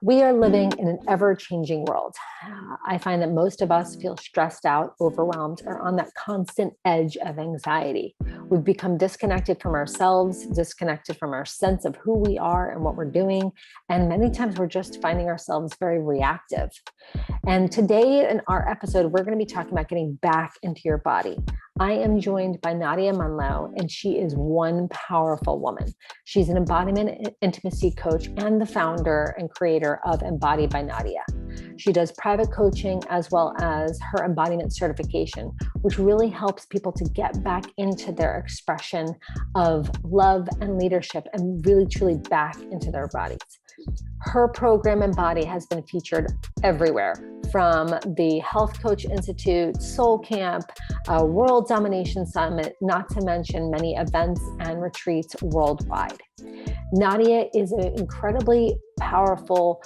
We are living in an ever-changing world. I find that most of us feel stressed out, overwhelmed, or on that constant edge of anxiety. We've become disconnected from ourselves, disconnected from our sense of who we are and what we're doing. And many times we're just finding ourselves very reactive. And today in our episode, we're going to be talking about getting back into your body. I am joined by Nadia Munla, and she is one powerful woman. She's an embodiment intimacy coach and the founder and creator of Embody by Nadia. She does private coaching as well as her embodiment certification, which really helps people to get back into their expression of love and leadership and really truly back into their bodies. Her program Embody has been featured everywhere, from the Health Coach Institute, Soul Camp, World Domination Summit, not to mention many events and retreats worldwide. Nadia is an incredibly powerful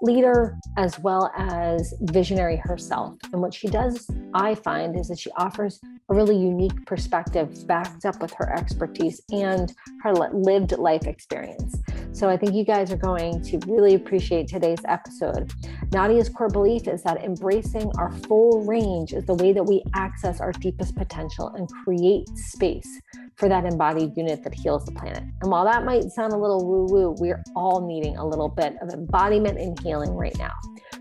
leader as well as visionary herself. And what she does, I find, is that she offers a really unique perspective backed up with her expertise and her lived life experience. So I think you guys are going to really appreciate today's episode. Nadia's core belief is that embracing our full range is the way that we access our deepest potential and create space for that embodied unit that heals the planet. And while that might sound a little woo-woo, we're all needing a little bit of embodiment and healing right now.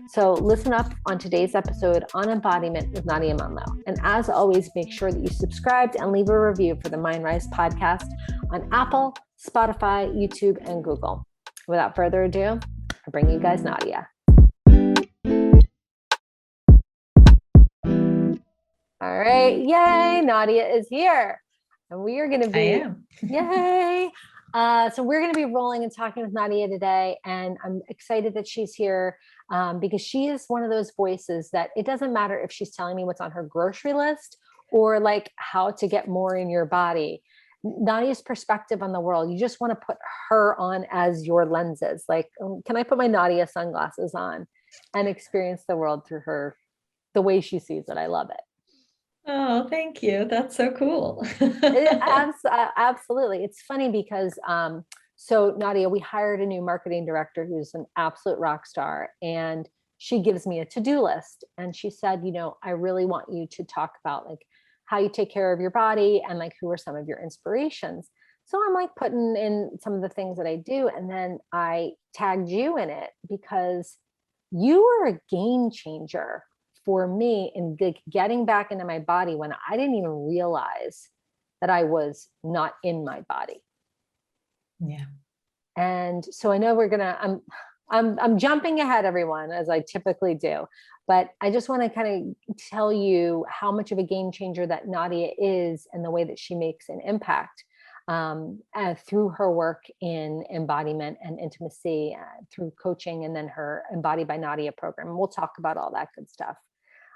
So listen up on today's episode on embodiment with Nadia Munla. And as always, make sure that you subscribed and leave a review for the Mindrise podcast on Apple, Spotify, YouTube, and Google. Without further ado, I bring you guys Nadia. All right, yay, Nadia is here. And we are going to be, yay. So we're going to be rolling and talking with Nadia today. And I'm excited that she's here because she is one of those voices that it doesn't matter if she's telling me what's on her grocery list or like how to get more in your body. Nadia's perspective on the world, you just want to put her on as your lenses. Like, can I put my Nadia sunglasses on and experience the world through her, the way she sees it? I love it. Oh, thank you. That's so cool. Absolutely. It's funny because, so Nadia, we hired a new marketing director who's an absolute rock star, and she gives me a to-do list. And she said, I really want you to talk about like how you take care of your body and like who are some of your inspirations. So I'm like putting in some of the things that I do. And then I tagged you in it because you were a game changer for me in getting back into my body when I didn't even realize that I was not in my body. Yeah. And so I know I'm jumping ahead, everyone, as I typically do, but I just want to kind of tell you how much of a game changer that Nadia is and the way that she makes an impact through her work in embodiment and intimacy, through coaching, and then her Embody by Nadia program. And we'll talk about all that good stuff.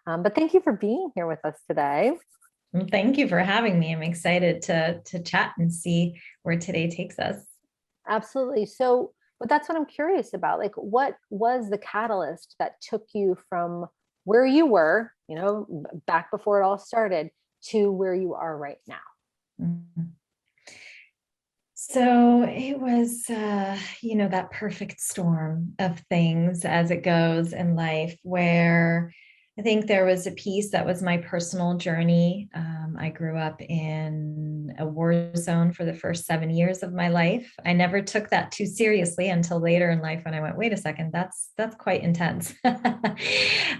But thank you for being here with us today. Well, thank you for having me. I'm excited to chat and see where today takes us. Absolutely. So, but that's what I'm curious about. Like, what was the catalyst that took you from where you were, back before it all started, to where you are right now? Mm-hmm. So it was, that perfect storm of things as it goes in life, where I think there was a piece that was my personal journey. I grew up in a war zone for the first 7 years of my life. I never took that too seriously until later in life when I went, wait a second, that's quite intense.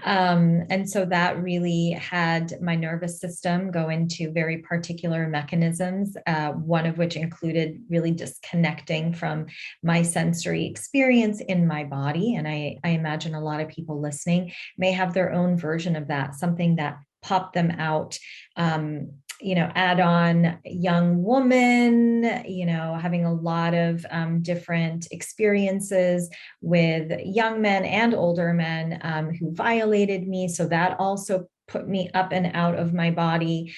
And so that really had my nervous system go into very particular mechanisms, one of which included really disconnecting from my sensory experience in my body. And I imagine a lot of people listening may have their own version of that, something that popped them out, add on young woman, having a lot of different experiences with young men and older men who violated me. So that also put me up and out of my body,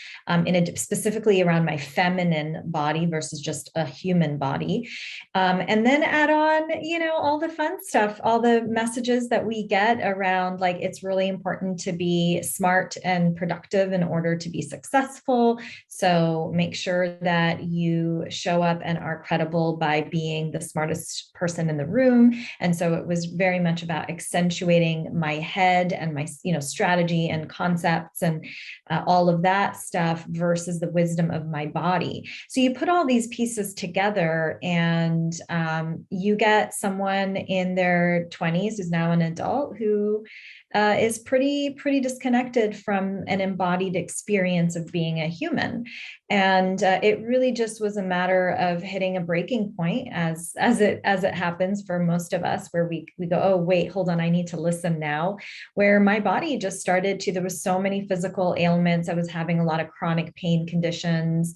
specifically around my feminine body versus just a human body. And then add on, all the fun stuff, all the messages that we get around, like, it's really important to be smart and productive in order to be successful. So make sure that you show up and are credible by being the smartest person in the room. And so it was very much about accentuating my head and my, strategy and concepts and all of that stuff versus the wisdom of my body. So you put all these pieces together, and you get someone in their 20s who's now an adult who is pretty disconnected from an embodied experience of being a human. And it really just was a matter of hitting a breaking point, as it happens for most of us, where we go, oh wait, hold on, I need to listen now. Where my body just started to, there was so many physical ailments. I was having a lot of chronic pain conditions,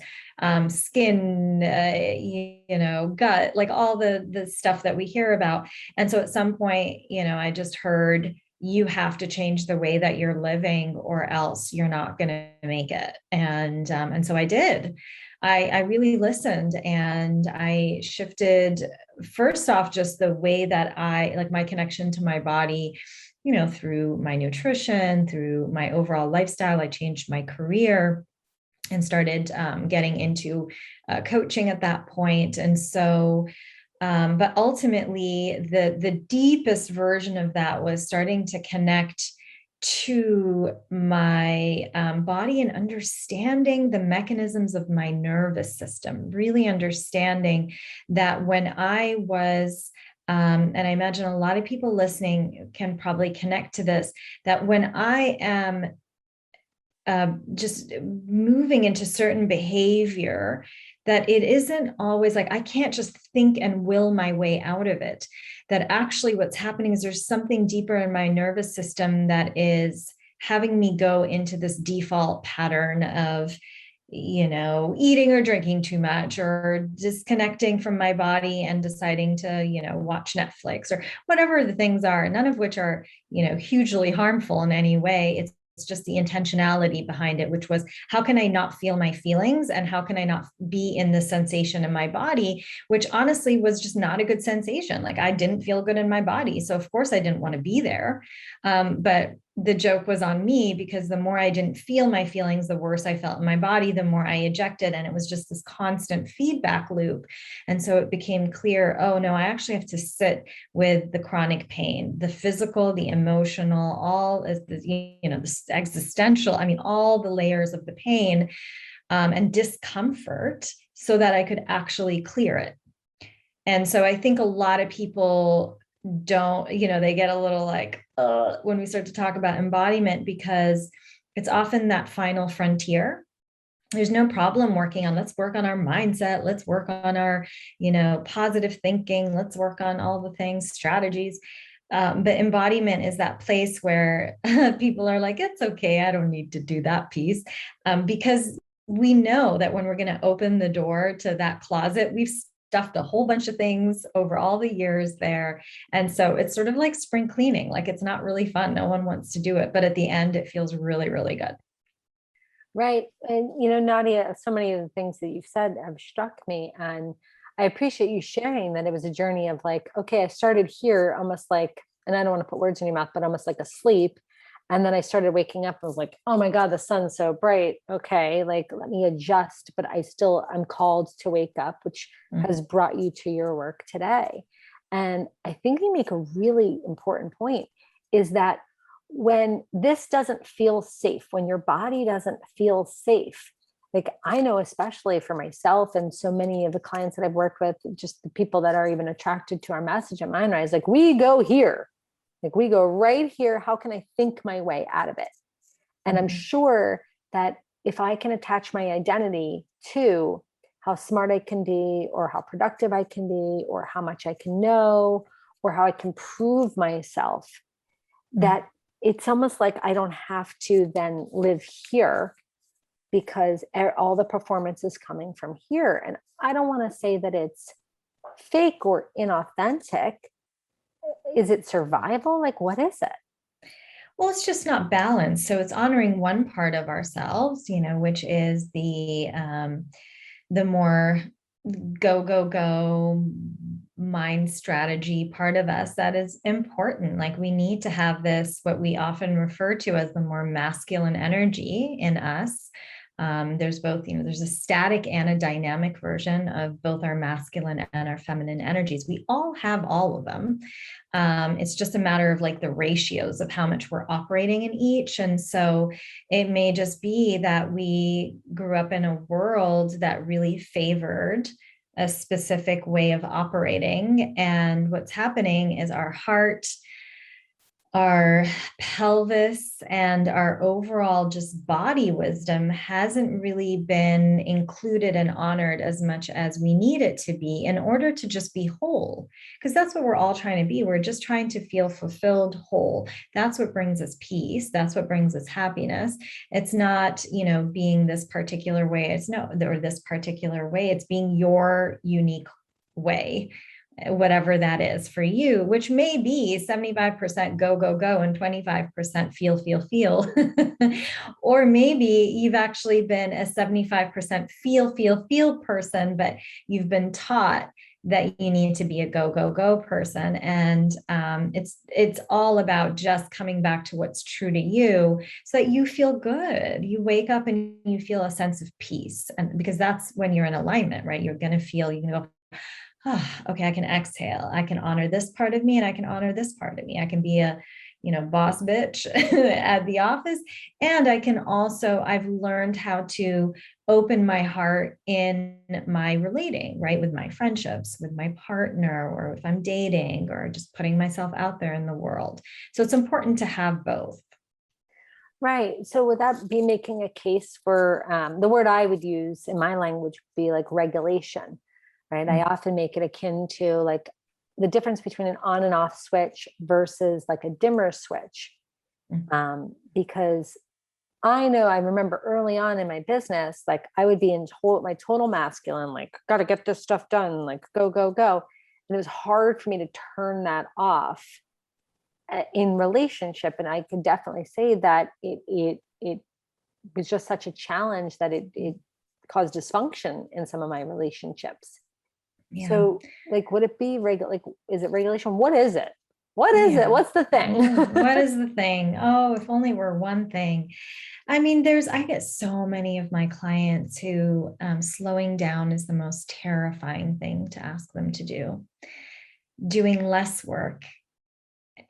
skin, gut, like all the stuff that we hear about. And so at some point, I just heard, you have to change the way that you're living, or else you're not going to make it. And so I did. I really listened, and I shifted, first off, just the way that I, like, my connection to my body, through my nutrition, through my overall lifestyle. I changed my career and started getting into coaching at that point. And so but ultimately, the deepest version of that was starting to connect to my body and understanding the mechanisms of my nervous system, really understanding that when I was, and I imagine a lot of people listening can probably connect to this, that when I am just moving into certain behavior, that it isn't always like, I can't just think and will my way out of it. That actually what's happening is there's something deeper in my nervous system that is having me go into this default pattern of, eating or drinking too much, or disconnecting from my body and deciding to, watch Netflix or whatever the things are, none of which are, hugely harmful in any way. It's just the intentionality behind it, which was, how can I not feel my feelings, and how can I not be in the sensation in my body, which honestly was just not a good sensation. Like, I didn't feel good in my body. So of course I didn't want to be there. But the joke was on me, because the more I didn't feel my feelings, the worse I felt in my body, the more I ejected. And it was just this constant feedback loop. And so it became clear, oh no, I actually have to sit with the chronic pain, the physical, the emotional, all is the, the existential, all the layers of the pain and discomfort, so that I could actually clear it. And so I think a lot of people don't, they get a little like, when we start to talk about embodiment, because it's often that final frontier. There's no problem working on, let's work on our mindset. Let's work on our, positive thinking. Let's work on all the things, strategies. But embodiment is that place where people are like, it's okay, I don't need to do that piece. Because we know that when we're going to open the door to that closet, we've stuffed a whole bunch of things over all the years there. And so it's sort of like spring cleaning. Like, it's not really fun. No one wants to do it. But at the end, it feels really, really good. Right. And, Nadia, so many of the things that you've said have struck me. And I appreciate you sharing that it was a journey of like, okay, I started here almost like, and I don't want to put words in your mouth, but almost like asleep. And then I started waking up. I was like, oh my God, the sun's so bright. Okay, like, let me adjust. But I'm called to wake up, which has brought you to your work today. And I think you make a really important point, is that when this doesn't feel safe, when your body doesn't feel safe, like, I know, especially for myself and so many of the clients that I've worked with, just the people that are even attracted to our message at Mindrise, like, we go here. Like, we go right here. How can I think my way out of it? And I'm sure that if I can attach my identity to how smart I can be, or how productive I can be, or how much I can know, or how I can prove myself, that it's almost like I don't have to then live here, because all the performance is coming from here. And I don't want to say that it's fake or inauthentic. Is it survival? Like, what is it? Well, it's just not balanced. So it's honoring one part of ourselves, which is the more go, go, go mind strategy part of us that is important. Like we need to have this, what we often refer to as the more masculine energy in us. There's both, there's a static and a dynamic version of both our masculine and our feminine energies. We all have all of them. It's just a matter of like the ratios of how much we're operating in each. And so it may just be that we grew up in a world that really favored a specific way of operating. And what's happening is our heart, our pelvis, and our overall just body wisdom hasn't really been included and honored as much as we need it to be in order to just be whole. Because that's what we're all trying to be. We're just trying to feel fulfilled, whole. That's what brings us peace. That's what brings us happiness. It's not, being this particular way. Or this particular way. It's being your unique way, whatever that is for you, which may be 75% go, go, go, and 25% feel, feel, feel. Or maybe you've actually been a 75% feel, feel, feel person, but you've been taught that you need to be a go, go, go person. And it's all about just coming back to what's true to you so that you feel good. You wake up and you feel a sense of peace. And because that's when you're in alignment, right? You're going to go, oh, okay, I can exhale. I can honor this part of me and I can honor this part of me. I can be a, boss bitch at the office. And I've learned how to open my heart in my relating, right? With my friendships, with my partner, or if I'm dating, or just putting myself out there in the world. So it's important to have both. Right. So would that be making a case for the word I would use in my language would be like regulation, right? I often make it akin to like the difference between an on and off switch versus like a dimmer switch. Because I remember early on in my business, like I would be in my total masculine, like, got to get this stuff done, like go, go, go. And it was hard for me to turn that off in relationship. And I could definitely say that it was just such a challenge that it caused dysfunction in some of my relationships. Yeah. So like, would it be like, is it regulation? What is it? What is it? What's the thing? What is the thing? Oh, if only we're one thing. I mean, I get so many of my clients who slowing down is the most terrifying thing to ask them to do. Doing less work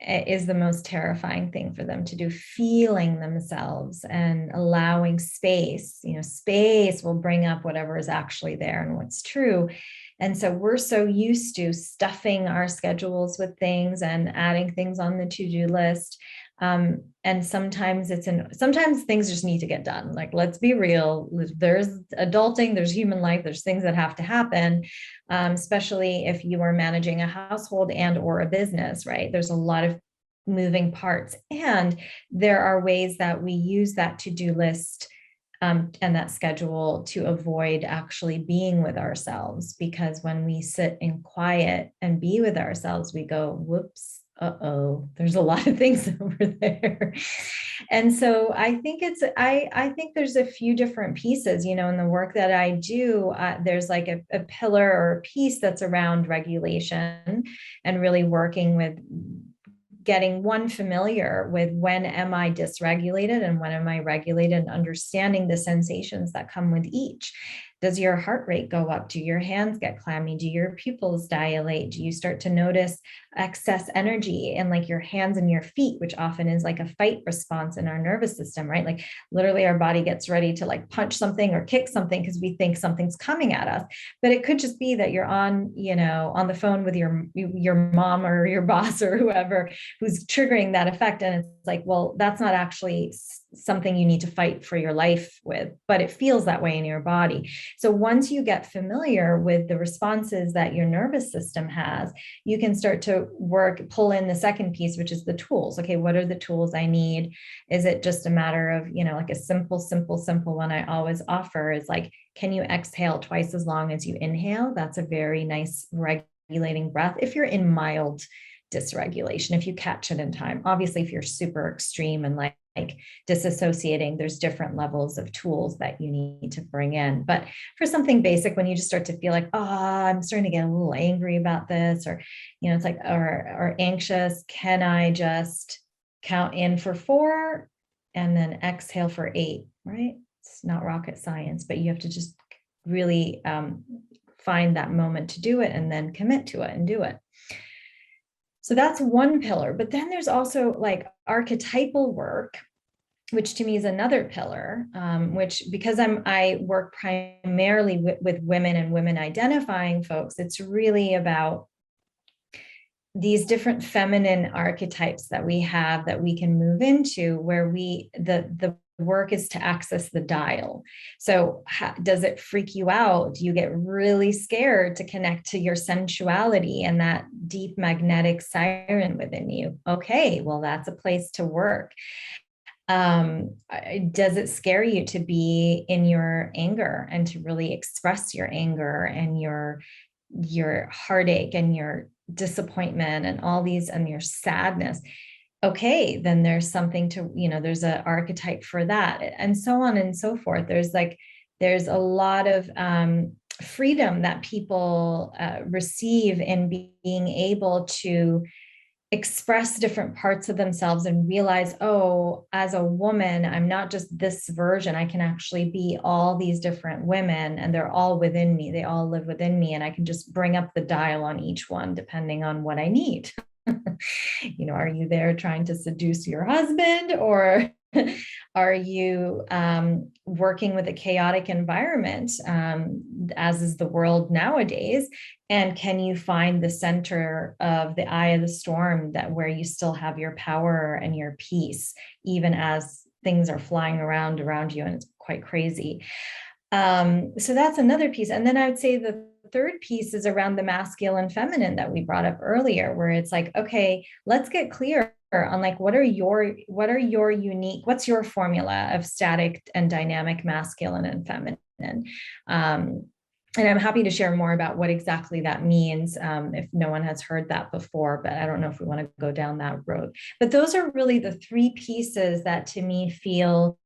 is the most terrifying thing for them to do. Feeling themselves and allowing space, space will bring up whatever is actually there and what's true. And so we're so used to stuffing our schedules with things and adding things on the to-do list. And sometimes things just need to get done. Like, let's be real. There's adulting, there's human life, there's things that have to happen, especially if you are managing a household and or a business, right? There's a lot of moving parts. And there are ways that we use that to-do list and that schedule to avoid actually being with ourselves. Because when we sit in quiet and be with ourselves, we go, whoops, there's a lot of things over there. And so I think I think there's a few different pieces, in the work that I do. There's like a pillar or a piece that's around regulation and really working with getting familiar with when am I dysregulated and when am I regulated, and understanding the sensations that come with each. Does your heart rate go up? Do your hands get clammy? Do your pupils dilate? Do you start to notice excess energy in like your hands and your feet, which often is like a fight response in our nervous system, right? Like literally our body gets ready to like punch something or kick something because we think something's coming at us. But it could just be that you're on the phone with your mom or your boss or whoever who's triggering that effect. And it's like, well, that's not actually something you need to fight for your life with, but it feels that way in your body. So once you get familiar with the responses that your nervous system has, you can start to pull in the second piece, which is the tools. Okay, what are the tools I need? Is it just a matter of, like a simple one I always offer is like, can you exhale twice as long as you inhale? That's a very nice regulating breath if you're in mild dysregulation if you catch it in time. Obviously, if you're super extreme and like disassociating, there's different levels of tools that you need to bring in. But for something basic, when you just start to feel like, oh, I'm starting to get a little angry about this, or, you know, it's like, or anxious, can I just count in for 4 and then exhale for 8, right? It's not rocket science, but you have to just really find that moment to do it and then commit to it and do it. So that's one pillar. But then there's also like archetypal work, which to me is another pillar, which, because I work primarily with women and women identifying folks, it's really about these different feminine archetypes that we have that we can move into, where the work is to access the dial. So does it freak you out? Do you get really scared to connect to your sensuality and that deep magnetic siren within you? Okay, well, that's a place to work. Does it scare you to be in your anger and to really express your anger and your heartache and your disappointment and all these, and your sadness? Okay, then there's something to, you know, there's an archetype for that, and so on and so forth. There's a lot of freedom that people receive in being able to express different parts of themselves and realize, oh, as a woman, I'm not just this version. I can actually be all these different women, and they're all within me. They all live within me, and I can just bring up the dial on each one depending on what I need. You know, are you there trying to seduce your husband, or are you working with a chaotic environment, as is the world nowadays? And can you find the center of the eye of the storm, that where you still have your power and your peace, even as things are flying around you and it's quite crazy? So that's another piece. And then I would say the third piece is around the masculine feminine that we brought up earlier, where it's like, okay, let's get clear on like, what's your formula of static and dynamic masculine and feminine? And I'm happy to share more about what exactly that means, if no one has heard that before, but I don't know if we want to go down that road. But those are really the 3 pieces that to me feel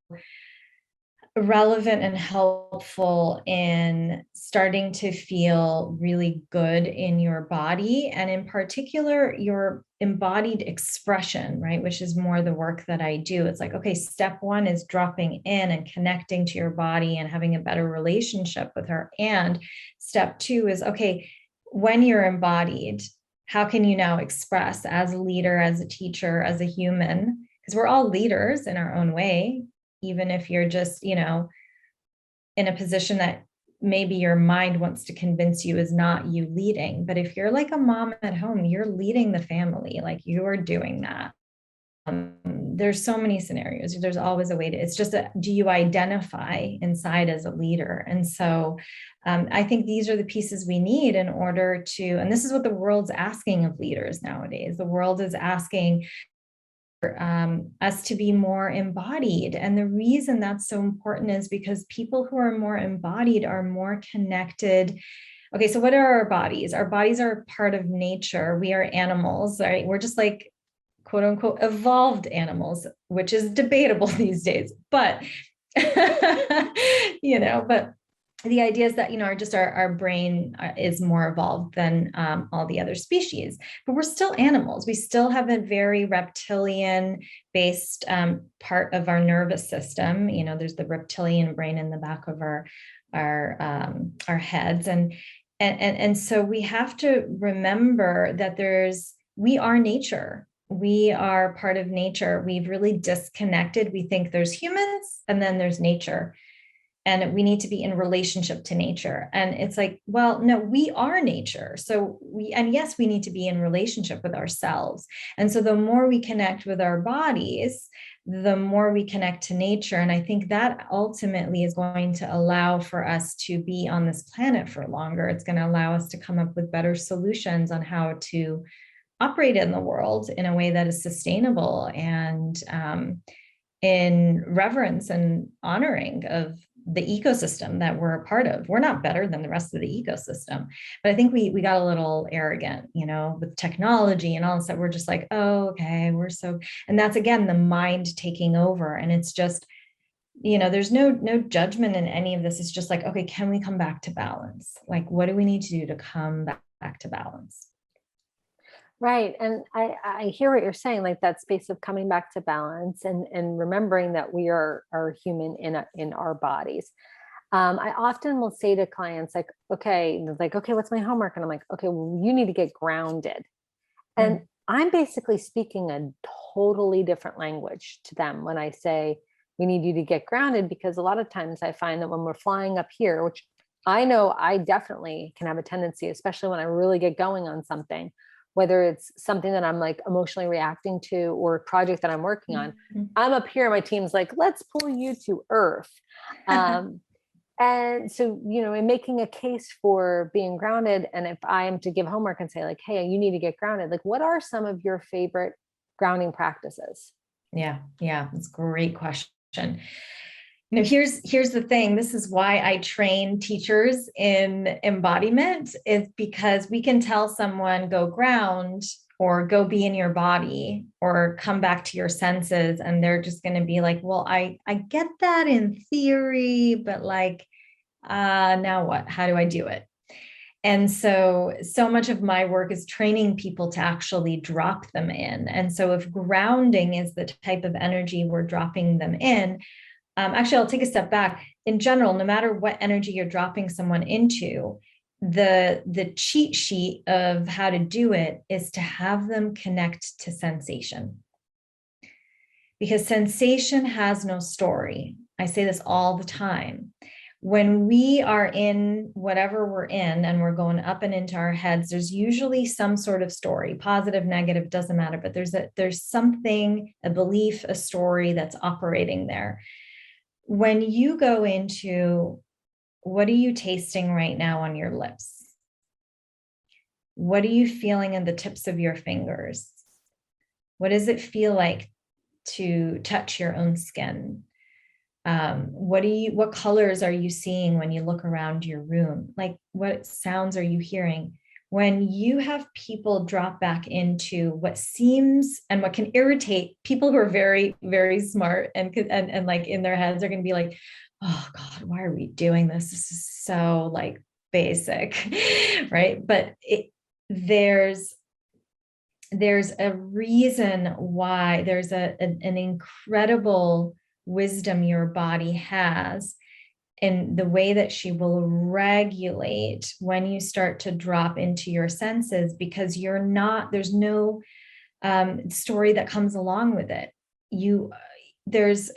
relevant and helpful in starting to feel really good in your body, and in particular your embodied expression, right, which is more the work that I do. It's like, okay, step 1 is dropping in and connecting to your body and having a better relationship with her, and step 2 is, okay, when you're embodied, how can you now express as a leader, as a teacher, as a human, because we're all leaders in our own way, even if you're just, you know, in a position that maybe your mind wants to convince you is not you leading. But if you're like a mom at home, you're leading the family, like you're doing that. There's so many scenarios. There's always a way to, it's just, do you identify inside as a leader? And so I think these are the pieces we need in order to, and this is what the world's asking of leaders nowadays. The world is asking us to be more embodied. And the reason that's so important is because people who are more embodied are more connected. Okay, so what are our bodies? Our bodies are part of nature. We are animals, right? We're just like, quote unquote, evolved animals, which is debatable these days. But, you know, but the idea is that, you know, our brain is more evolved than all the other species, but we're still animals. We still have a very reptilian based part of our nervous system. You know, there's the reptilian brain in the back of our heads. And so we have to remember that we are nature. We are part of nature. We've really disconnected. We think there's humans and then there's nature, and we need to be in relationship to nature. And it's like, well, no, we are nature. So yes, we need to be in relationship with ourselves. And so the more we connect with our bodies, the more we connect to nature. And I think that ultimately is going to allow for us to be on this planet for longer. It's going to allow us to come up with better solutions on how to operate in the world in a way that is sustainable and in reverence and honoring of the ecosystem that we're a part of. We're not better than the rest of the ecosystem. But I think we got a little arrogant, with technology and all that. We're just like, oh, okay, and that's again the mind taking over. And it's just, there's no judgment in any of this. It's just like, okay, can we come back to balance? Like, what do we need to do to come back to balance? Right. And I hear what you're saying, like that space of coming back to balance and remembering that we are human in our bodies. I often will say to clients, like, okay, what's my homework? And I'm like, okay, well, you need to get grounded. And I'm basically speaking a totally different language to them when I say, we need you to get grounded, because a lot of times I find that when we're flying up here, which I know I definitely can have a tendency, especially when I really get going on something, whether it's something that I'm like emotionally reacting to or a project that I'm working on, I'm up here, my team's like, let's pull you to earth. And so, in making a case for being grounded, and if I am to give homework and say like, hey, you need to get grounded, like what are some of your favorite grounding practices? Yeah, that's a great question. Here's the thing. This is why I train teachers in embodiment, is because we can tell someone go ground or go be in your body or come back to your senses. And they're just going to be like, well, I get that in theory, but like, now what? How do I do it? And so much of my work is training people to actually drop them in. And so if grounding is the type of energy we're dropping them in, actually, I'll take a step back. In general, no matter what energy you're dropping someone into, the cheat sheet of how to do it is to have them connect to sensation. Because sensation has no story. I say this all the time. When we are in whatever we're in and we're going up and into our heads, there's usually some sort of story, positive, negative, doesn't matter, but there's something, a belief, a story that's operating there. When you go into, what are you tasting right now on your lips? What are you feeling in the tips of your fingers? What does it feel like to touch your own skin? What colors are you seeing when you look around your room? Like, what sounds are you hearing? When you have people drop back into what seems and what can irritate people who are very, very smart and like in their heads are going to be like, oh God, why are we doing this? This is so like basic, right? But there's a reason why. There's an incredible wisdom your body has in the way that she will regulate when you start to drop into your senses, because there's no story that comes along with it. There's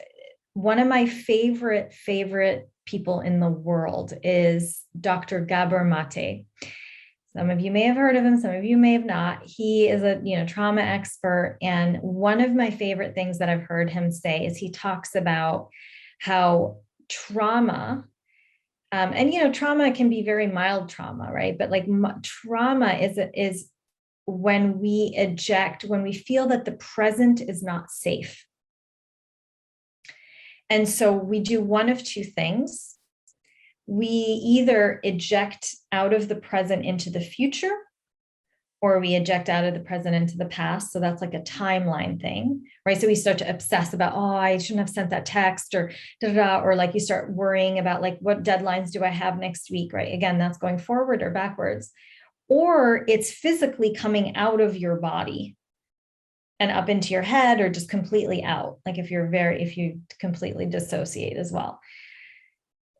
one of my favorite people in the world is Dr. Gabor Mate. Some of you may have heard of him, some of you may have not. He is a trauma expert. And one of my favorite things that I've heard him say is he talks about how trauma, and trauma can be very mild trauma, right? But like trauma is when we eject, when we feel that the present is not safe. And so we do one of two things. We either eject out of the present into the future, or we eject out of the present into the past. So that's like a timeline thing, right? So we start to obsess about, oh, I shouldn't have sent that text, or or like you start worrying about like, what deadlines do I have next week, right? Again, that's going forward or backwards. Or it's physically coming out of your body and up into your head, or just completely out. Like if you completely dissociate as well.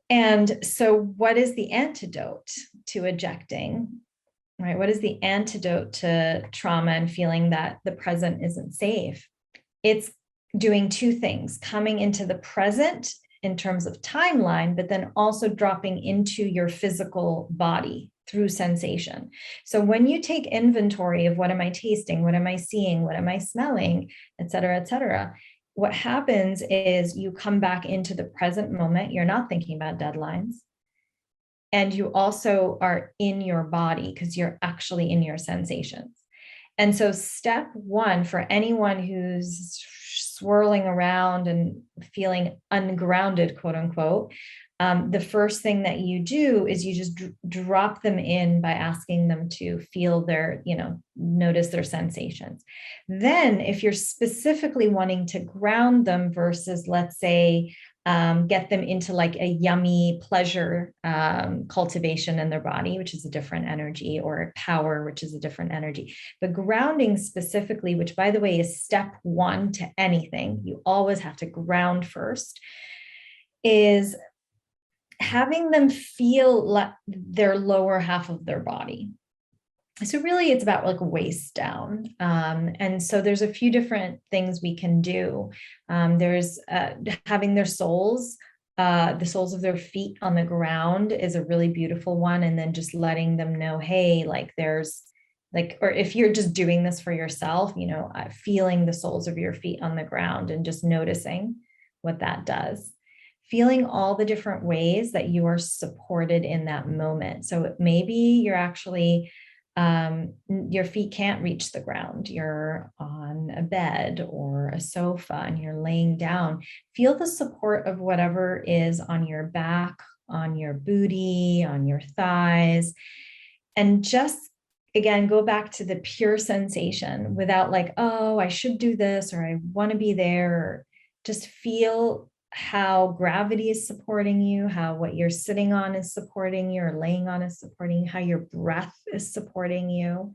And so what is the antidote to ejecting, right? What is the antidote to trauma and feeling that the present isn't safe? It's doing two things: coming into the present in terms of timeline, but then also dropping into your physical body through sensation. So when you take inventory of what am I tasting, what am I seeing, what am I smelling, et cetera, what happens is you come back into the present moment. You're not thinking about deadlines. And you also are in your body because you're actually in your sensations. And so step one for anyone who's swirling around and feeling ungrounded, quote unquote, the first thing that you do is you just drop them in by asking them to feel their, notice their sensations. Then if you're specifically wanting to ground them versus, let's say, get them into like a yummy pleasure cultivation in their body, which is a different energy, or power, which is a different energy. But grounding specifically, which by the way is step one to anything, you always have to ground first, is having them feel their lower half of their body. So really it's about like waist down. And so there's a few different things we can do. There's having their soles, the soles of their feet on the ground is a really beautiful one. And then just letting them know, hey, like there's like, or if you're just doing this for yourself, feeling the soles of your feet on the ground and just noticing what that does. Feeling all the different ways that you are supported in that moment. So maybe you're actually, your feet can't reach the ground. You're on a bed or a sofa and you're laying down. Feel the support of whatever is on your back, on your booty, on your thighs. And just, again, go back to the pure sensation without like, oh, I should do this, or I want to be there. Just feel how gravity is supporting you, how what you're sitting on is supporting you, or laying on is supporting you, how your breath is supporting you.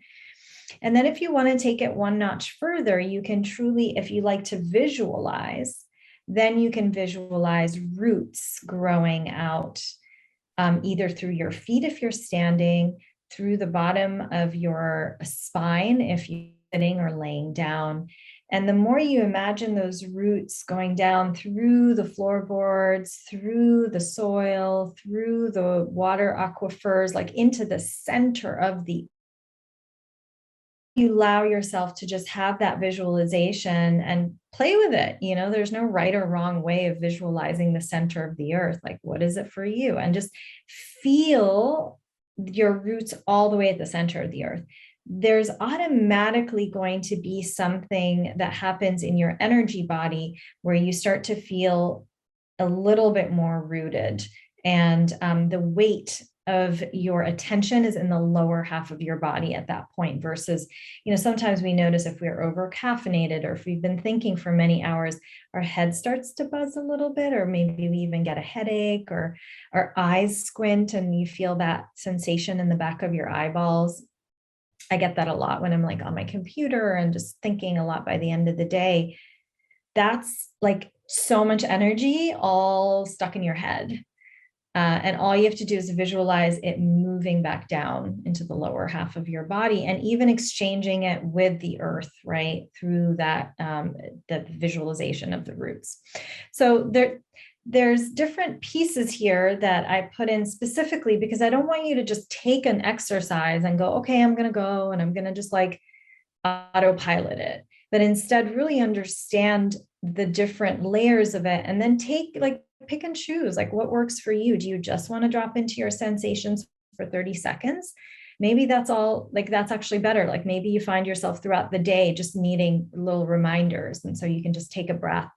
And then if you want to take it one notch further, you can truly, if you like to visualize, then you can visualize roots growing out, either through your feet if you're standing, through the bottom of your spine if you're sitting or laying down. And the more you imagine those roots going down through the floorboards, through the soil, through the water aquifers, like into the center of you allow yourself to just have that visualization and play with it. There's no right or wrong way of visualizing the center of the earth. Like, what is it for you? And just feel your roots all the way at the center of the earth. There's automatically going to be something that happens in your energy body where you start to feel a little bit more rooted, and the weight of your attention is in the lower half of your body at that point versus, sometimes we notice if we're over caffeinated or if we've been thinking for many hours, our head starts to buzz a little bit, or maybe we even get a headache, or our eyes squint and you feel that sensation in the back of your eyeballs. I get that a lot when I'm like on my computer and just thinking a lot by the end of the day. That's like so much energy all stuck in your head. And all you have to do is visualize it moving back down into the lower half of your body, and even exchanging it with the earth, right? Through that, the visualization of the roots. So there's different pieces here that I put in specifically because I don't want you to just take an exercise and go, okay, I'm going to go and I'm going to just like autopilot it, but instead really understand the different layers of it, and then pick and choose like what works for you. Do you just want to drop into your sensations for 30 seconds? Maybe that's all, like that's actually better. Like maybe you find yourself throughout the day just needing little reminders, and so you can just take a breath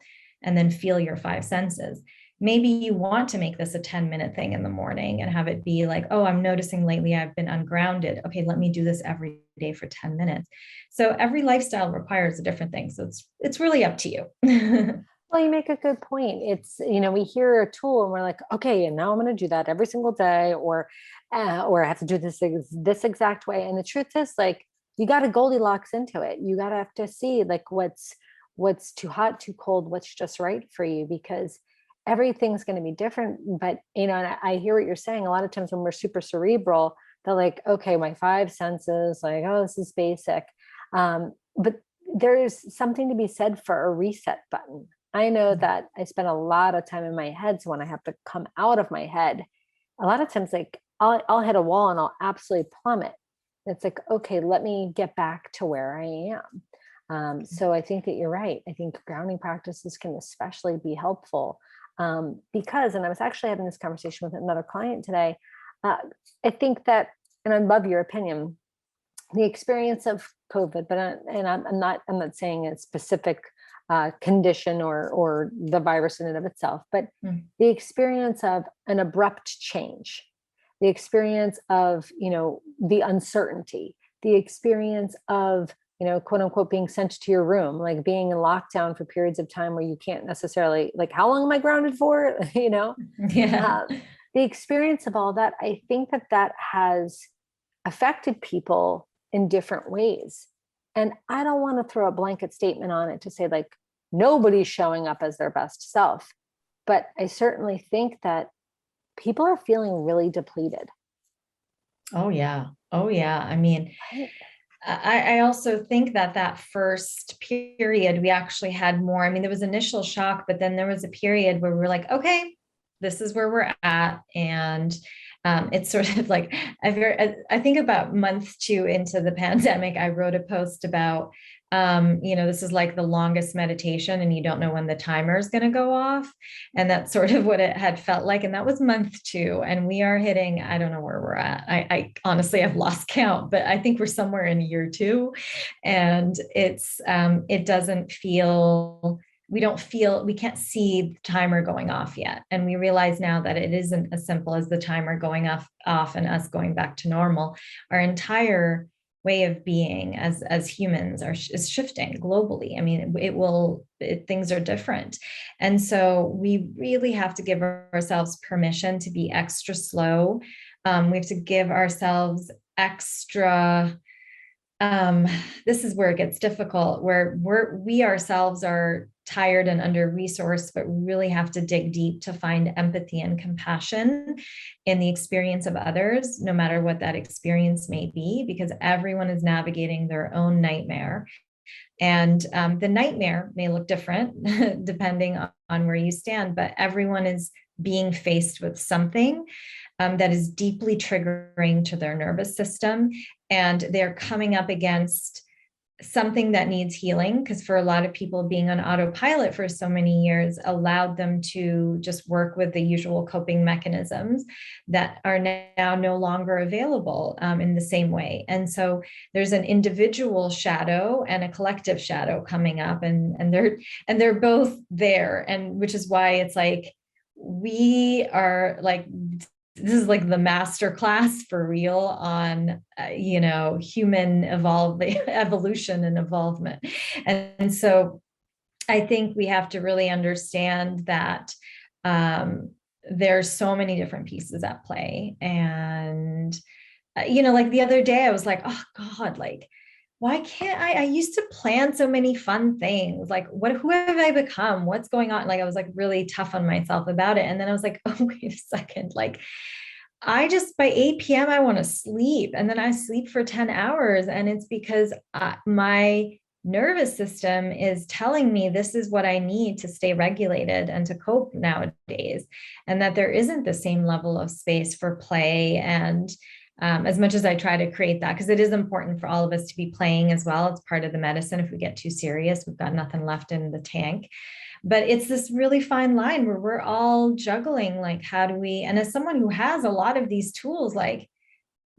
and then feel your five senses. Maybe you want to make this a 10-minute thing in the morning and have it be like, oh, I'm noticing lately I've been ungrounded. Okay, let me do this every day for 10 minutes. So every lifestyle requires a different thing. So it's really up to you. Well, you make a good point. It's, we hear a tool and we're like, okay, and now I'm going to do that every single day, or I have to do this exact way. And the truth is, like, you got to Goldilocks into it. You got to have to see like what's too hot, too cold, what's just right for you, because everything's going to be different. But, and I hear what you're saying. A lot of times when we're super cerebral, they're like, okay, my five senses, like, oh, this is basic. But there's something to be said for a reset button. I know that I spend a lot of time in my head. So when I have to come out of my head, a lot of times, like I'll hit a wall and I'll absolutely plummet. It's like, okay, let me get back to where I am. So I think that you're right. I think grounding practices can especially be helpful because, and I was actually having this conversation with another client today. I think that, and I'd love your opinion, the experience of COVID, but I'm not saying it's specific condition or the virus in and of itself, but the experience of an abrupt change, the experience of, the uncertainty, the experience of, quote unquote, being sent to your room, like being in lockdown for periods of time where you can't necessarily, like, how long am I grounded for? Yeah. The experience of all that, I think that has affected people in different ways. And I don't want to throw a blanket statement on it to say, like, nobody's showing up as their best self. But I certainly think that people are feeling really depleted. Oh, yeah. Oh, yeah. I mean, I also think that first period, we actually had more. I mean, there was initial shock, but then there was a period where we were like, okay, this is where we're at. And it's sort of like, I think about month 2 into the pandemic, I wrote a post about, this is like the longest meditation and you don't know when the timer is going to go off. And that's sort of what it had felt like. And that was month 2. And we are hitting, I don't know where we're at. I honestly have lost count, but I think we're somewhere in year 2. And it doesn't feel, we can't see the timer going off yet. And we realize now that it isn't as simple as the timer going off and us going back to normal. Our entire way of being as humans is shifting globally. I mean, things are different. And so we really have to give ourselves permission to be extra slow. We have to give ourselves extra, this is where it gets difficult, where we ourselves are tired and under-resourced, but really have to dig deep to find empathy and compassion in the experience of others, no matter what that experience may be, because everyone is navigating their own nightmare. And the nightmare may look different depending on where you stand, but everyone is being faced with something that is deeply triggering to their nervous system. And they're coming up against something that needs healing, because for a lot of people, being on autopilot for so many years allowed them to just work with the usual coping mechanisms that are now no longer available in the same way. And so there's an individual shadow and a collective shadow coming up, and they're both there. And which is why it's like, we are like, this is like the master class for real on, human evolution and evolvement. And so I think we have to really understand that there's so many different pieces at play. And, like the other day I was like, oh God, like, why can't I used to plan so many fun things. Like, who have I become? What's going on? Like, I was like really tough on myself about it. And then I was like, oh, wait a second. Like, I just, by 8 p.m., I want to sleep. And then I sleep for 10 hours. And it's because my nervous system is telling me this is what I need to stay regulated and to cope nowadays. And that there isn't the same level of space for play. And as much as I try to create that, because it is important for all of us to be playing as well. It's part of the medicine. If we get too serious, we've got nothing left in the tank. But it's this really fine line where we're all juggling, like, how do we, and as someone who has a lot of these tools, like,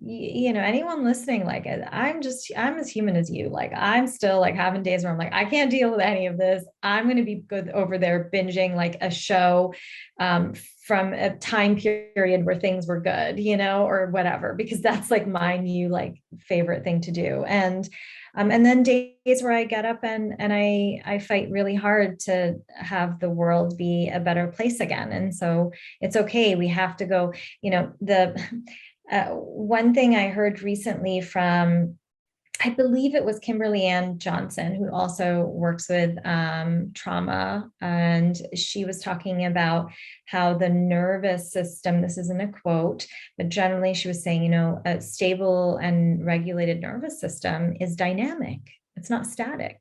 anyone listening, like, I'm as human as you. Like, I'm still like having days where I'm like, I can't deal with any of this. I'm going to be good over there binging like a show from a time period where things were good, or whatever, because that's like my new like favorite thing to do. And then days where I get up and I fight really hard to have the world be a better place again. And so it's okay. We have to go, one thing I heard recently from, I believe it was Kimberly Ann Johnson, who also works with trauma. And she was talking about how the nervous system, this isn't a quote, but generally she was saying, a stable and regulated nervous system is dynamic. It's not static,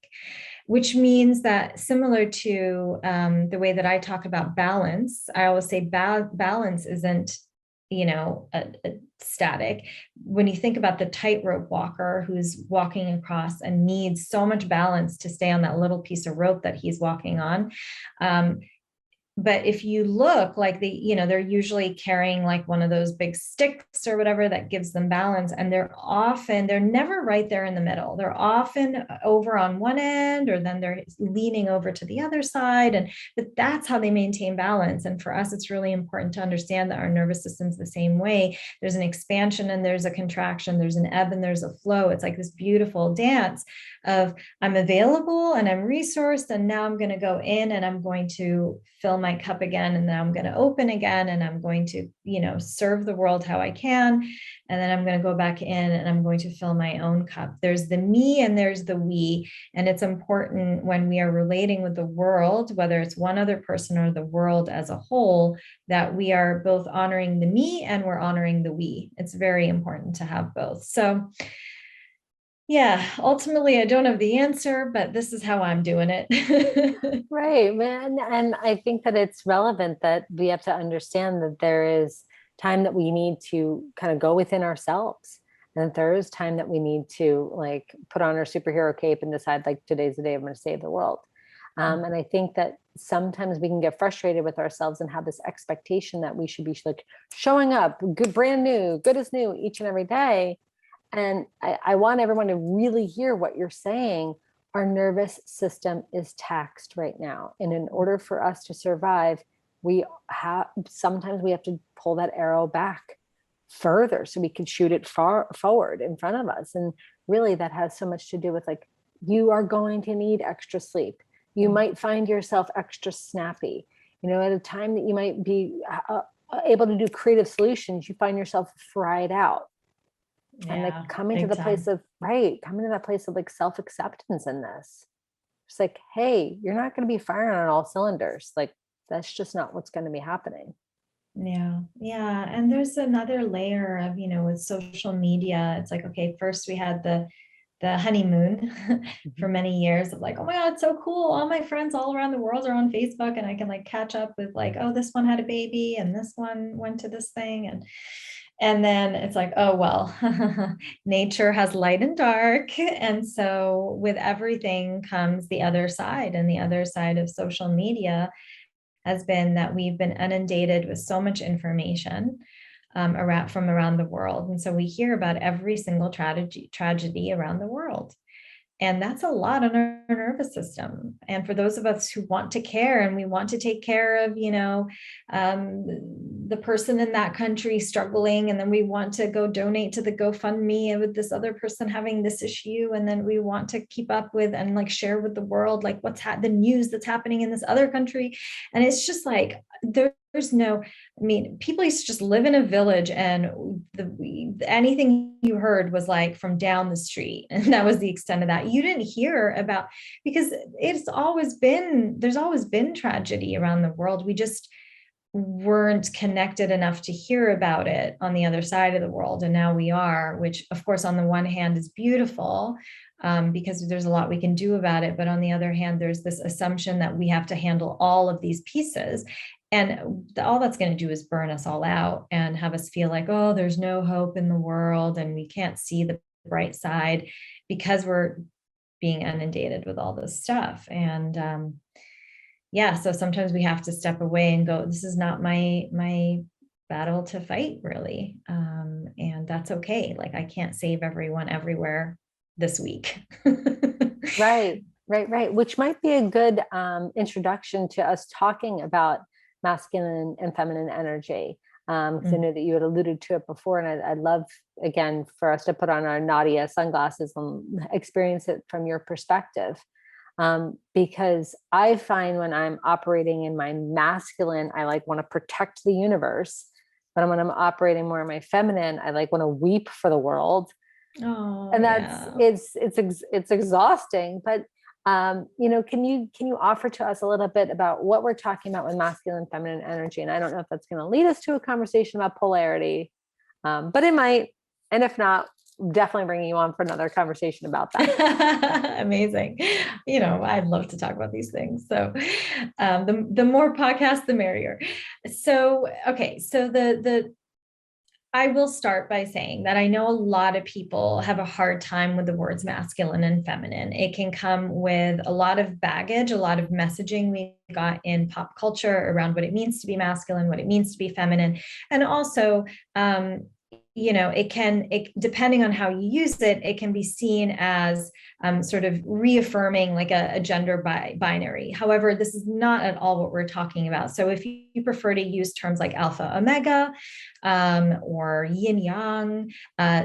which means that similar to the way that I talk about balance, I always say balance isn't a static. When you think about the tightrope walker who's walking across and needs so much balance to stay on that little piece of rope that he's walking on, But if you look like they're usually carrying like one of those big sticks or whatever that gives them balance. And they're never right there in the middle. They're often over on one end, or then they're leaning over to the other side. But that's how they maintain balance. And for us, it's really important to understand that our nervous system's the same way. There's an expansion and there's a contraction, there's an ebb and there's a flow. It's like this beautiful dance of I'm available and I'm resourced, and now I'm going to go in and I'm going to fill my cup again, and then I'm going to open again, and I'm going to, serve the world how I can, and then I'm going to go back in and I'm going to fill my own cup. There's the me and there's the we, and it's important when we are relating with the world, whether it's one other person or the world as a whole, that we are both honoring the me and we're honoring the we. It's very important to have both. So yeah, ultimately, I don't have the answer, but this is how I'm doing it. Right, man. And I think that it's relevant that we have to understand that there is time that we need to kind of go within ourselves. And that there is time that we need to like put on our superhero cape and decide like today's the day I'm going to save the world. And I think that sometimes we can get frustrated with ourselves and have this expectation that we should be like showing up good, brand new, good as new each and every day. And I want everyone to really hear what you're saying. Our nervous system is taxed right now. And in order for us to survive, sometimes we have to pull that arrow back further so we can shoot it far forward in front of us. And really that has so much to do with like, you are going to need extra sleep. You might find yourself extra snappy, at a time that you might be able to do creative solutions, you find yourself fried out. And like coming to that place of like self-acceptance in this. It's like, hey, you're not going to be firing on all cylinders. Like that's just not what's going to be happening. Yeah. Yeah. And there's another layer of, with social media. It's like, okay, first we had the honeymoon for many years of like, oh my God, it's so cool. All my friends all around the world are on Facebook, and I can like catch up with like, oh, this one had a baby and this one went to this thing. And then it's like, oh, well, nature has light and dark. And so with everything comes the other side. And the other side of social media has been that we've been inundated with so much information from around the world. And so we hear about every single tragedy around the world. And that's a lot on our nervous system. And for those of us who want to care and we want to take care of, the person in that country struggling, and then we want to go donate to the GoFundMe with this other person having this issue, and then we want to keep up with and like share with the world like what's the news that's happening in this other country. And it's just like people used to just live in a village, and anything you heard was like from down the street, and that was the extent of that. You didn't hear about, because there's always been tragedy around the world. We just weren't connected enough to hear about it on the other side of the world. And now we are, which of course, on the one hand is beautiful, because there's a lot we can do about it. But on the other hand, there's this assumption that we have to handle all of these pieces. And all that's going to do is burn us all out and have us feel like, oh, there's no hope in the world and we can't see the bright side because we're being inundated with all this stuff. And so sometimes we have to step away and go, this is not my battle to fight, really. And that's okay. Like, I can't save everyone everywhere this week. Right. Which might be a good introduction to us talking about masculine and feminine energy. Because I know that you had alluded to it before, and I'd love, again, for us to put on our Nadia sunglasses and experience it from your perspective. Because I find when I'm operating in my masculine, I like want to protect the universe. But when I'm operating more in my feminine, I like want to weep for the world. Oh, and it's exhausting. But can you offer to us a little bit about what we're talking about with masculine and feminine energy? And I don't know if that's going to lead us to a conversation about polarity, but it might. And if not, definitely bringing you on for another conversation about that. Amazing. I'd love to talk about these things. So the more podcasts, the merrier. So, okay. So I will start by saying that I know a lot of people have a hard time with the words masculine and feminine. It can come with a lot of baggage, a lot of messaging we got in pop culture around what it means to be masculine, what it means to be feminine. And also, depending on how you use it, it can be seen as sort of reaffirming like a gender binary. However, this is not at all what we're talking about. So if you prefer to use terms like alpha, omega, or yin yang,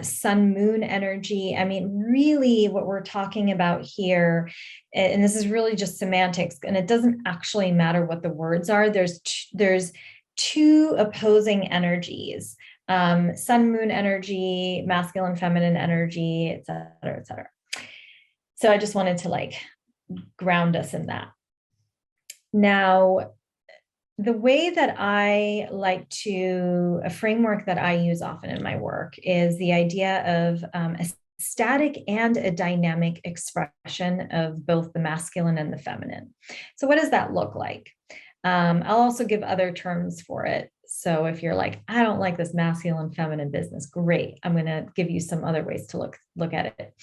sun, moon energy, I mean, really what we're talking about here, and this is really just semantics, and it doesn't actually matter what the words are. There's two opposing energies. Sun, moon energy, masculine, feminine energy, et cetera, et cetera. So I just wanted to like ground us in that. Now, the way that I like to, a framework that I use often in my work is the idea of a static and a dynamic expression of both the masculine and the feminine. So what does that look like? I'll also give other terms for it. So if you're like, I don't like this masculine feminine business, great. I'm going to give you some other ways to look at it.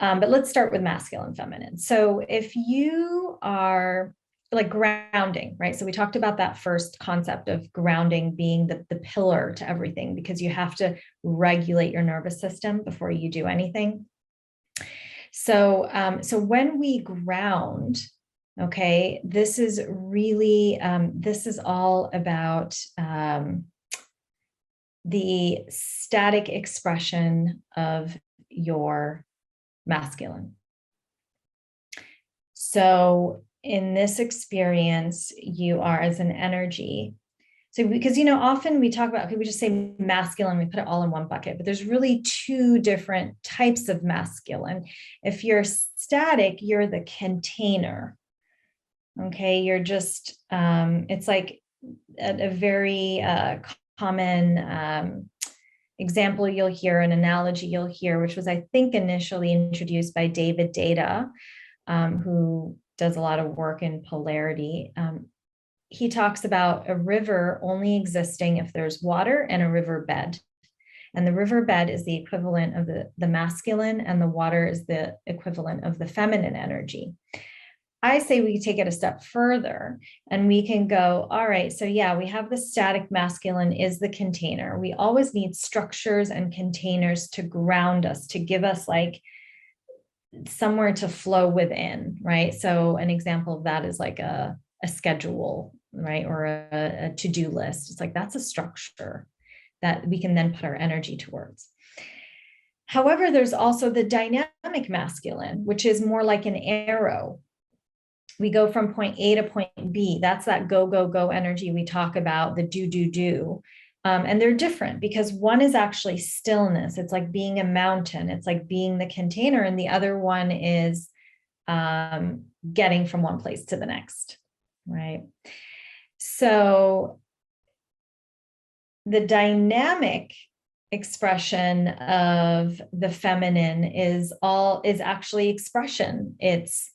But let's start with masculine feminine. So if you are like grounding, right? So we talked about that first concept of grounding being the pillar to everything, because you have to regulate your nervous system before you do anything. So when we ground, okay, this is really, this is all about the static expression of your masculine. So in this experience, you are as an energy. So because, often we talk about, okay, we just say masculine, we put it all in one bucket, but there's really two different types of masculine. If you're static, you're the container. Okay, you're just, it's like a very common example you'll hear, an analogy you'll hear, which was, I think, initially introduced by David Data, who does a lot of work in polarity. He talks about a river only existing if there's water and a riverbed. And the riverbed is the equivalent of the masculine, and the water is the equivalent of the feminine energy. I say we take it a step further and we can go, all right, so yeah, we have the static masculine is the container. We always need structures and containers to ground us, to give us like somewhere to flow within, right? So an example of that is like a schedule, right? Or a to-do list. It's like, that's a structure that we can then put our energy towards. However, there's also the dynamic masculine, which is more like an arrow. We go from point A to point B. That's that go, go, go energy we talk about, the do, do, do. And they're different because one is actually stillness. It's like being a mountain. It's like being the container. And the other one is getting from one place to the next, right? So the dynamic expression of the feminine is actually expression. It's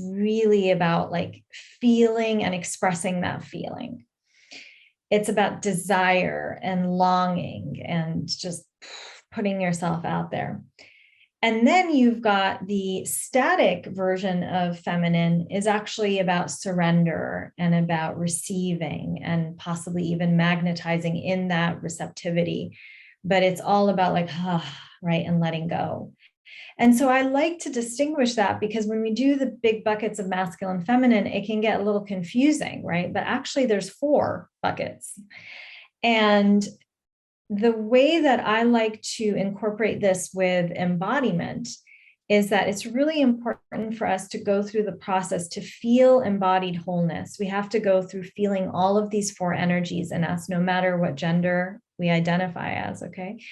really about like feeling and expressing that feeling. It's about desire and longing and just putting yourself out there. And then you've got the static version of feminine is actually about surrender and about receiving and possibly even magnetizing in that receptivity. But it's all about like, right, and letting go. And so I like to distinguish that because when we do the big buckets of masculine and feminine, it can get a little confusing, right? But actually there's 4 buckets. And the way that I like to incorporate this with embodiment is that it's really important for us to go through the process to feel embodied wholeness. We have to go through feeling all of these 4 energies in us, no matter what gender we identify as, okay?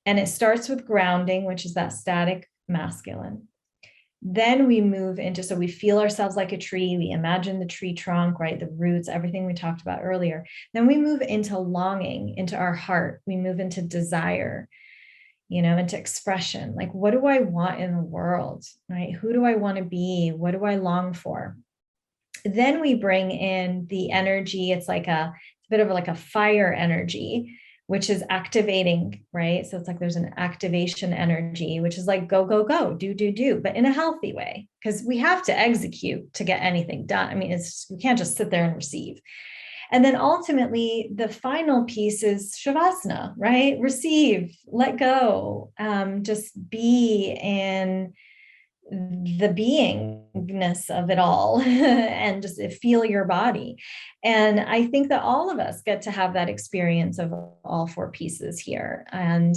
And it starts with grounding, which is that static masculine. Then we move into, so we feel ourselves like a tree. We imagine the tree trunk, right? The roots, everything we talked about earlier. Then we move into longing, into our heart. We move into desire, into expression. Like, what do I want in the world, right? Who do I want to be? What do I long for? Then we bring in the energy. It's like a bit of like a fire energy, which is activating, right? So it's like there's an activation energy, which is like go, go, go, do, but in a healthy way, because we have to execute to get anything done. I mean, we can't just sit there and receive. And then ultimately, the final piece is Shavasana, right? Receive, let go, just be in the beingness of it all and just feel your body. And I think that all of us get to have that experience of all four pieces here. And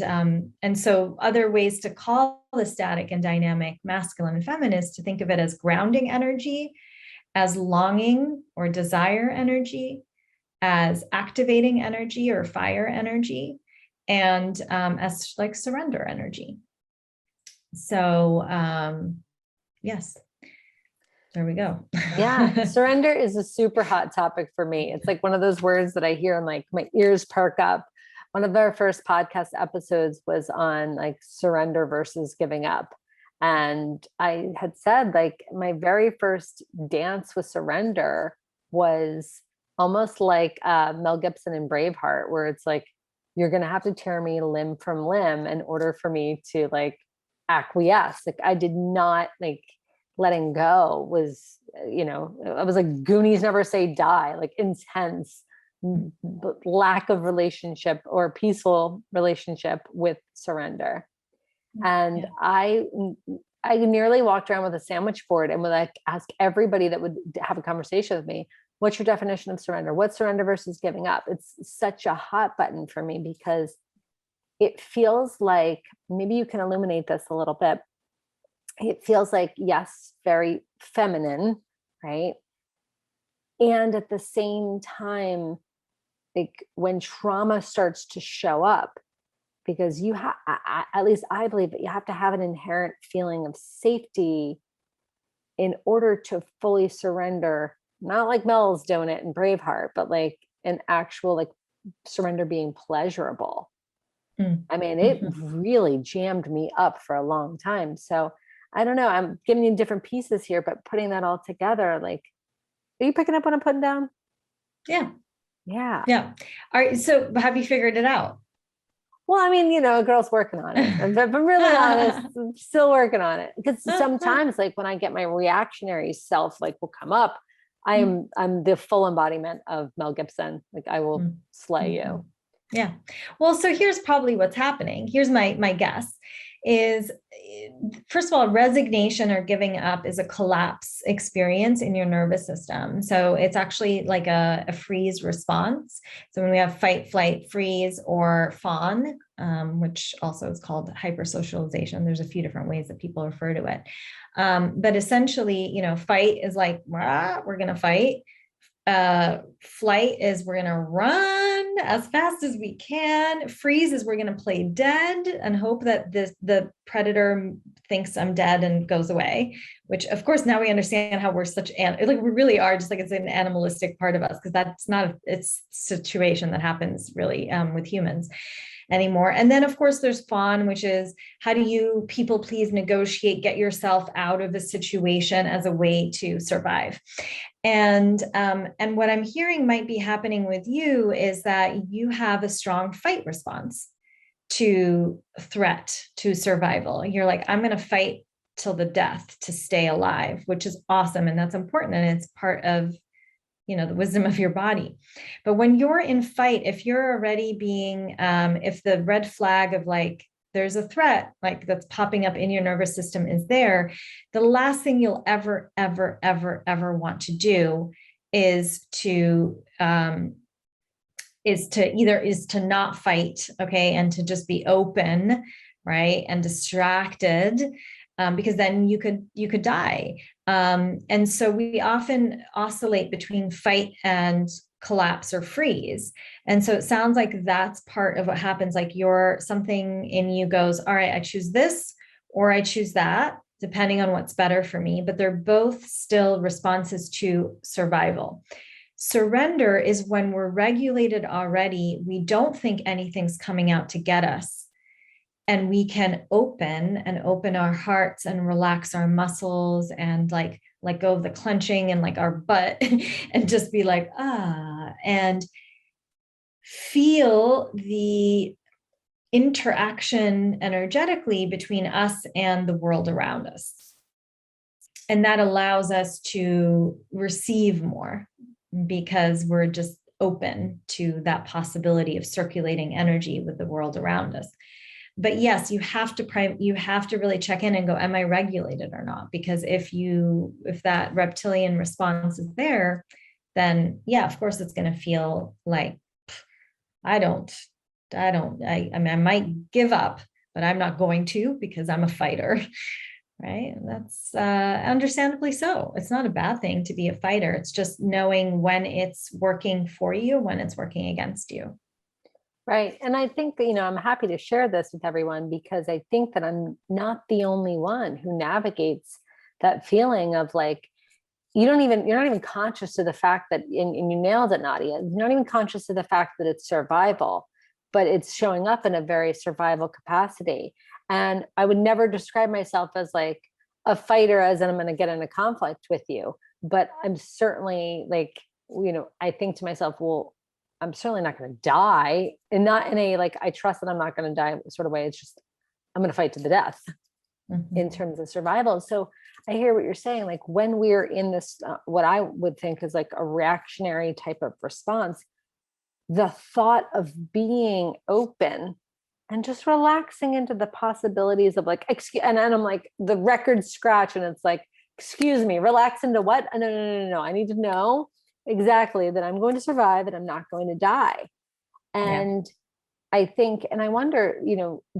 so other ways to call the static and dynamic masculine and feminine is to think of it as grounding energy, as longing or desire energy, as activating energy or fire energy, and as like surrender energy. So yes, there we go. Yeah, surrender is a super hot topic for me. It's like one of those words that I hear and like my ears perk up. One of our first podcast episodes was on like surrender versus giving up. And I had said like my very first dance with surrender was almost like Mel Gibson in Braveheart, where it's like, you're going to have to tear me limb from limb in order for me to like acquiesce. Like I did not like letting go was, I was like Goonies never say die, like intense lack of relationship or peaceful relationship with surrender. And I nearly walked around with a sandwich board and would like ask everybody that would have a conversation with me, what's your definition of surrender? What's surrender versus giving up? It's such a hot button for me because it feels like, maybe you can illuminate this a little bit. It feels like, yes, very feminine, right? And at the same time, like when trauma starts to show up, because you have, at least I believe that you have to have an inherent feeling of safety in order to fully surrender, not like Mel's doing it in Braveheart, but like an actual like surrender being pleasurable. I mean, it really jammed me up for a long time. So I don't know, I'm giving you different pieces here, but putting that all together, like, are you picking up what I'm putting down? Yeah. Yeah. Yeah. All right. So have you figured it out? Well, I mean, a girl's working on it. If I'm really honest, I'm still working on it. Because sometimes like when I get my reactionary self, like will come up, I'm the full embodiment of Mel Gibson. Like I will slay you. Yeah. Well, so here's probably what's happening. Here's my guess is, first of all, resignation or giving up is a collapse experience in your nervous system. So it's actually like a freeze response. So when we have fight, flight, freeze, or fawn, which also is called hypersocialization, there's a few different ways that people refer to it. But essentially, fight is like, we're going to fight. Flight is we're going to run as fast as we can. Freeze is we're going to play dead and hope that the predator thinks I'm dead and goes away, which of course now we understand how we're like we really are, just like it's an animalistic part of us, because that's not a situation that happens really with humans anymore. And then of course there's fawn, which is how do you people please negotiate, get yourself out of the situation as a way to survive. And what I'm hearing might be happening with you is that you have a strong fight response to threat, to survival. You're like, I'm going to fight till the death to stay alive, which is awesome. And that's important. And it's part of, the wisdom of your body. But when you're in fight, if you're already being, if the red flag of like, there's a threat like that's popping up in your nervous system is there, the last thing you'll ever want to do is to not fight, okay, and to just be open, right, and distracted, because then you could die. And so we often oscillate between fight and collapse or freeze. And so it sounds like that's part of what happens. Like something in you goes, all right, I choose this or I choose that, depending on what's better for me, but they're both still responses to survival. Surrender is when we're regulated already. We don't think anything's coming out to get us. And we can open our hearts and relax our muscles and like let go of the clenching and like our butt and just be like, and feel the interaction energetically between us and the world around us. And that allows us to receive more because we're just open to that possibility of circulating energy with the world around us. But yes, you have to really check in and go, am I regulated or not? Because if that reptilian response is there, then yeah, of course it's going to feel like I mean, I might give up, but I'm not going to because I'm a fighter, right? And that's understandably so. It's not a bad thing to be a fighter. It's just knowing when it's working for you, when it's working against you. Right. And I think that, I'm happy to share this with everyone because I think that I'm not the only one who navigates that feeling of like, you're not even conscious of the fact that, and you nailed it, Nadia, you're not even conscious of the fact that it's survival, but it's showing up in a very survival capacity. And I would never describe myself as like a fighter, as in I'm going to get in a conflict with you. But I'm certainly like, I think to myself, well, I'm certainly not going to die, and not in a like, I trust that I'm not going to die sort of way. It's just, I'm going to fight to the death in terms of survival. So I hear what you're saying. Like when we're in this, what I would think is like a reactionary type of response, the thought of being open and just relaxing into the possibilities of like, and I'm like the record scratch and it's like, excuse me, relax into what? No. I need to know exactly that I'm going to survive and I'm not going to die. And yeah. I think, and I wonder,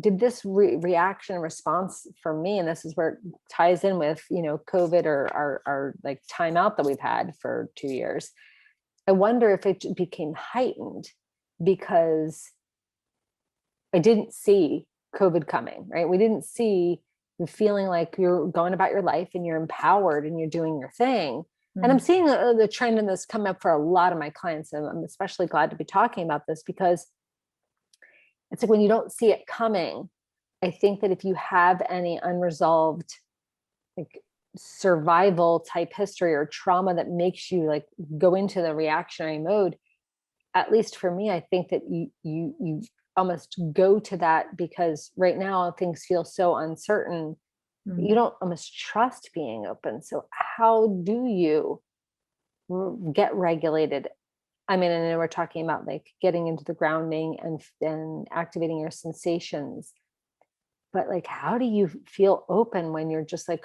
did this reaction response for me, and this is where it ties in with, COVID or our like timeout that we've had for 2 years. I wonder if it became heightened because I didn't see COVID coming, right? We didn't see you feeling like you're going about your life and you're empowered and you're doing your thing. Mm-hmm. And I'm seeing the trend in this come up for a lot of my clients. And I'm especially glad to be talking about this because it's like when you don't see it coming, I think that if you have any unresolved like survival type history or trauma that makes you like go into the reactionary mode, at least for me, I think that you almost go to that because right now things feel so uncertain. Mm-hmm. You don't almost trust being open. So how do you get regulated? I mean, I know we're talking about like getting into the grounding and activating your sensations, but like, how do you feel open when you're just like,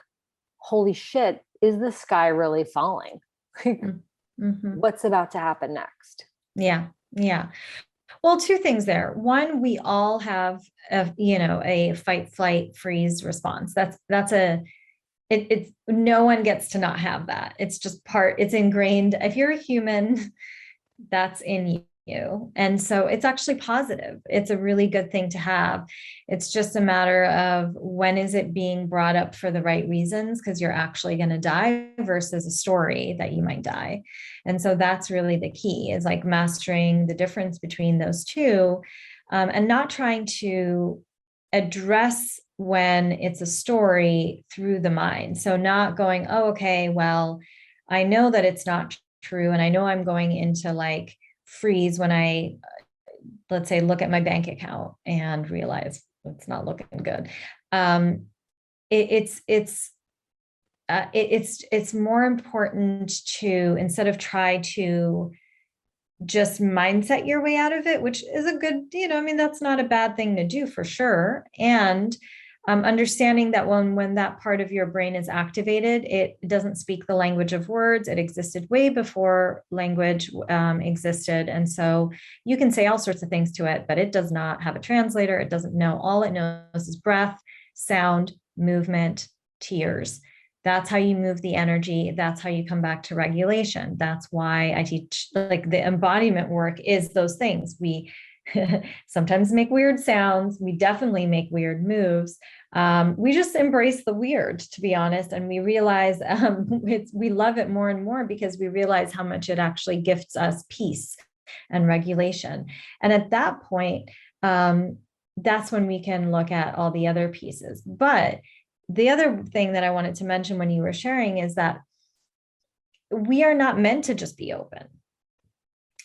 holy shit, is the sky really falling? Mm-hmm. What's about to happen next? Yeah. Well, two things there. One, we all have a fight, flight, freeze response. It's no one gets to not have that. It's just it's ingrained. If you're a human, that's in you. And so it's actually positive. It's a really good thing to have. It's just a matter of when is it being brought up for the right reasons, because you're actually going to die versus a story that you might die. And so that's really the key, is like mastering the difference between those two, and not trying to address when it's a story through the mind. So not going, oh, okay, well, I know that it's not true. And I know I'm going into like freeze when I, let's say, look at my bank account and realize it's not looking good. It's more important to, instead of try to just mindset your way out of it, which is a good, that's not a bad thing to do for sure. And understanding that when that part of your brain is activated, it doesn't speak the language of words. It existed way before language existed. And so you can say all sorts of things to it, but it does not have a translator. It doesn't know. All it knows is breath, sound, movement, tears. That's how you move the energy. That's how you come back to regulation. That's why I teach, like, the embodiment work is those things. We sometimes make weird sounds. We definitely make weird moves. We just embrace the weird, to be honest. And we realize we love it more and more because we realize how much it actually gifts us peace and regulation. And at that point, that's when we can look at all the other pieces. But the other thing that I wanted to mention when you were sharing is that we are not meant to just be open.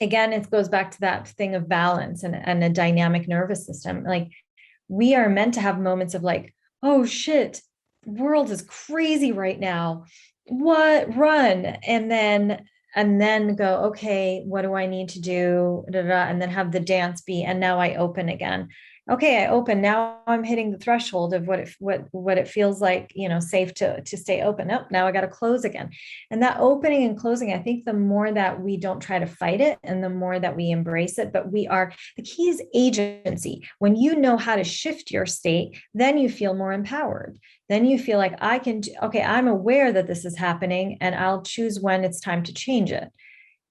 again, it goes back to that thing of balance and a dynamic nervous system. Like, we are meant to have moments of like, oh shit, the world is crazy right now. What? Run. And then go, okay, what do I need to do? Da, da, da, and then have the dance be, and now I open again. Okay, I open. Now I'm hitting the threshold of what it feels like, safe to stay open. Oh, now I got to close again. And that opening and closing, I think the more that we don't try to fight it and the more that we embrace it, but the key is agency. When you know how to shift your state, then you feel more empowered. Then you feel like okay, I'm aware that this is happening and I'll choose when it's time to change it.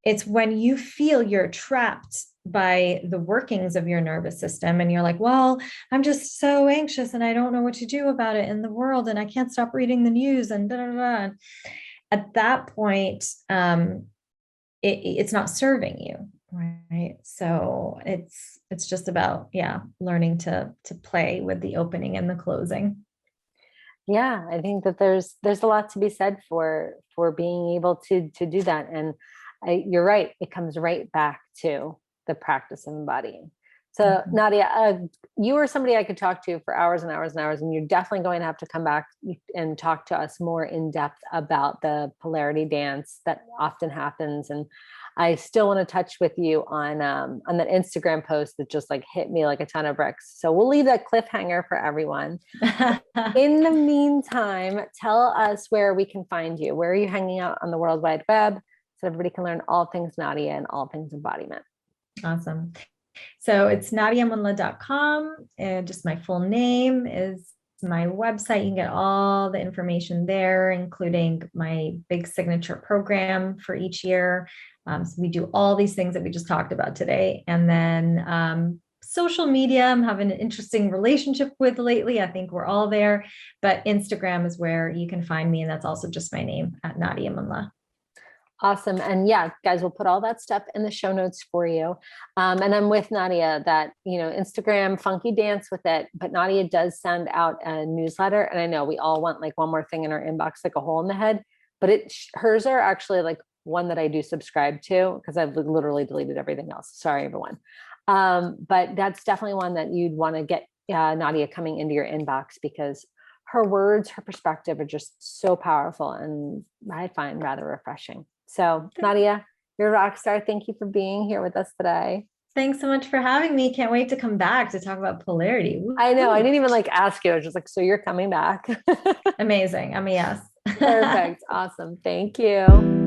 It's when you feel you're trapped by the workings of your nervous system and you're like, well, I'm just so anxious and I don't know what to do about it in the world and I can't stop reading the news and da, da, da. At that point, it's not serving you, right? So it's just about, learning to play with the opening and the closing. Yeah, I think that there's a lot to be said for being able to do that. And you're right, it comes right back to the practice of embodying. So Nadia, you are somebody I could talk to for hours and hours and hours, and you're definitely going to have to come back and talk to us more in depth about the polarity dance that often happens. And I still want to touch with you on that Instagram post that just like hit me like a ton of bricks. So we'll leave that cliffhanger for everyone. In the meantime, tell us where we can find you. Where are you hanging out on the World Wide Web so everybody can learn all things Nadia and all things embodiment? Awesome. So it's nadiamunla.com, and just my full name is my website. You can get all the information there, including my big signature program for each year. So we do all these things that we just talked about today. And then social media, I'm having an interesting relationship with lately. I think we're all there, but Instagram is where you can find me. And that's also just my name, at Nadia Munla. Awesome. And yeah, guys, we'll put all that stuff in the show notes for you. And I'm with Nadia that, Instagram, funky dance with it, but Nadia does send out a newsletter. And I know we all want like one more thing in our inbox, like a hole in the head, but hers are actually like one that I do subscribe to because I've literally deleted everything else. Sorry, everyone. But that's definitely one that you'd want to get Nadia coming into your inbox because her words, her perspective are just so powerful and I find rather refreshing. So Nadia, you're a rock star. Thank you for being here with us today. Thanks so much for having me. Can't wait to come back to talk about polarity. Woo-hoo. I know. I didn't even like ask you. I was just like, so you're coming back. Amazing. I'm a yes. Perfect. Awesome. Thank you.